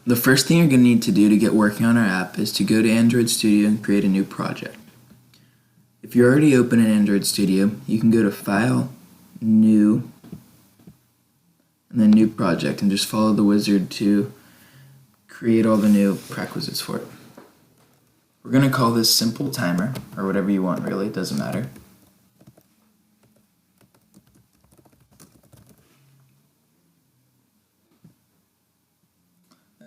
The first thing you're going to need to do to get working on our app is to go to Android Studio and create a new project. If you're already open in Android Studio, you can go to File, New, and then New Project, and just follow the wizard to create all the new prerequisites for it. We're going to call this Simple Timer, or whatever you want really, it doesn't matter.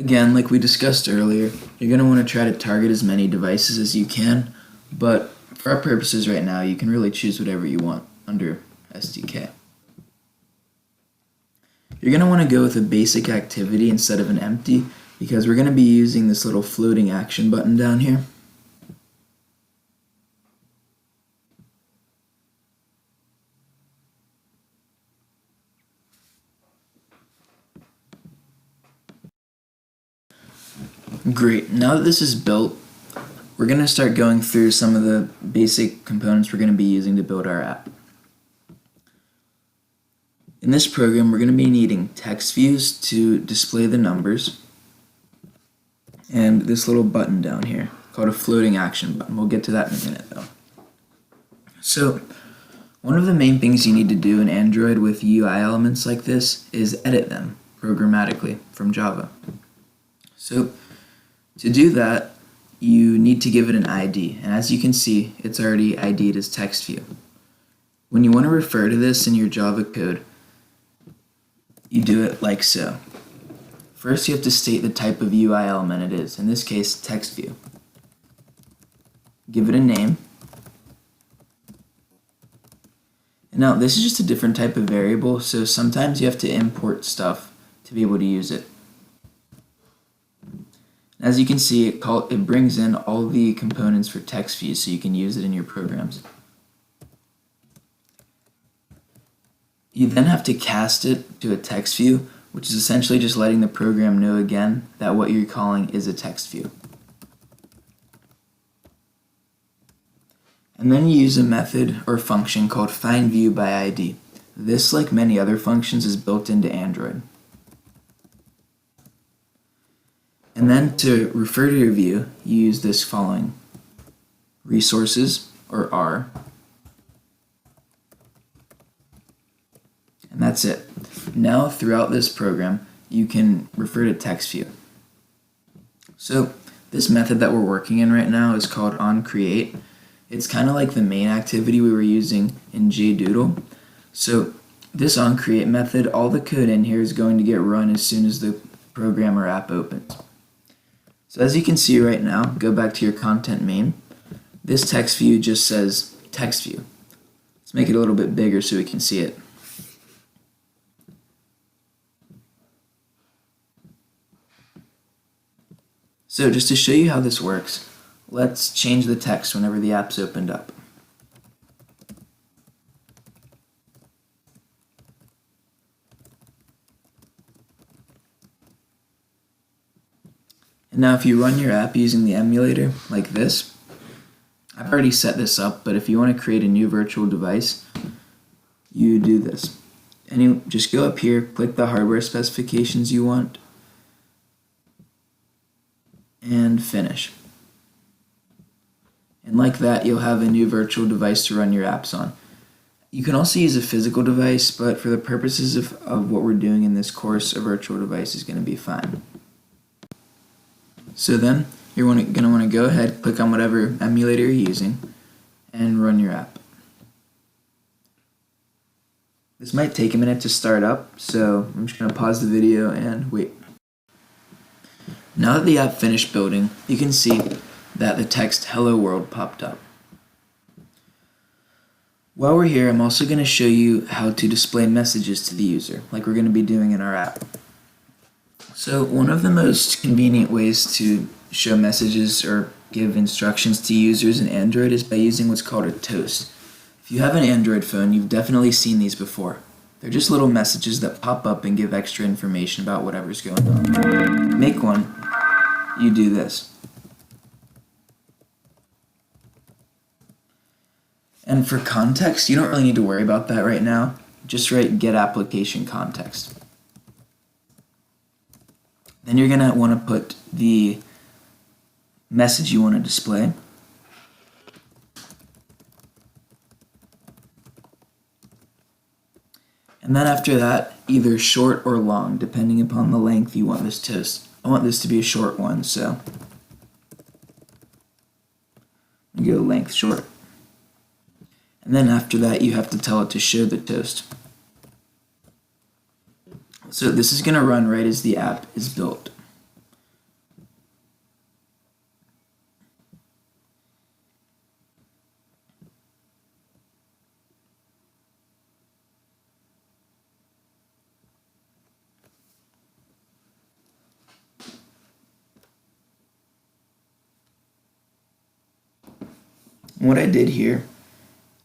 Again, like we discussed earlier, you're going to want to try to target as many devices as you can, but for our purposes right now, you can really choose whatever you want under SDK. You're going to want to go with a basic activity instead of an empty, because we're going to be using this little floating action button down here. Great, now that this is built, we're going to start going through some of the basic components we're going to be using to build our app. In this program, we're going to be needing text views to display the numbers, and this little button down here called a floating action button. We'll get to that in a minute though. So, one of the main things you need to do in Android with UI elements like this is edit them programmatically from Java. So, to do that, you need to give it an ID, and as you can see, it's already ID'd as text view. When you want to refer to this in your Java code, you do it like so. First, you have to state the type of UI element it is, in this case, text view. Give it a name. And now, this is just a different type of variable, so sometimes you have to import stuff to be able to use it. As you can see, it brings in all the components for text views so you can use it in your programs. You then have to cast it to a text view, which is essentially just letting the program know again that what you're calling is a text view. And then you use a method or function called findViewById. This, like many other functions, is built into Android. And then to refer to your view, you use this following: resources, or R, and that's it. Now, throughout this program, you can refer to text view. So, this method that we're working in right now is called onCreate. It's kind of like the main activity we were using in JDoodle. So, this onCreate method, all the code in here is going to get run as soon as the program or app opens. So as you can see right now, go back to your content main. This text view just says text view. Let's make it a little bit bigger so we can see it. So just to show you how this works, let's change the text whenever the app's opened up. And now if you run your app using the emulator like this, I've already set this up, but if you want to create a new virtual device, you do this. And you just go up here, click the hardware specifications you want, and finish. And like that, you'll have a new virtual device to run your apps on. You can also use a physical device, but for the purposes of what we're doing in this course, a virtual device is going to be fine. So then, you're going to want to go ahead, click on whatever emulator you're using, and run your app. This might take a minute to start up, so I'm just going to pause the video and wait. Now that the app finished building, you can see that the text "Hello World" popped up. While we're here, I'm also going to show you how to display messages to the user, like we're going to be doing in our app. So one of the most convenient ways to show messages or give instructions to users in Android is by using what's called a toast. If you have an Android phone, you've definitely seen these before. They're just little messages that pop up and give extra information about whatever's going on. To make one, you do this. And for context, you don't really need to worry about that right now. Just write get application context. Then you're going to want to put the message you want to display. And then after that, either short or long, depending upon the length you want this toast. I want this to be a short one, so you go length short. And then after that, you have to tell it to show the toast. So this is going to run right as the app is built. What I did here,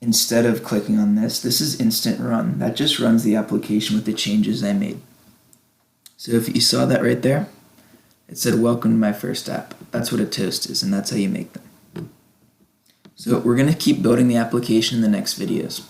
instead of clicking on this is instant run. That just runs the application with the changes I made. So if you saw that right there, it said welcome to my first app. That's what a toast is, and that's how you make them. So we're going to keep building the application in the next videos.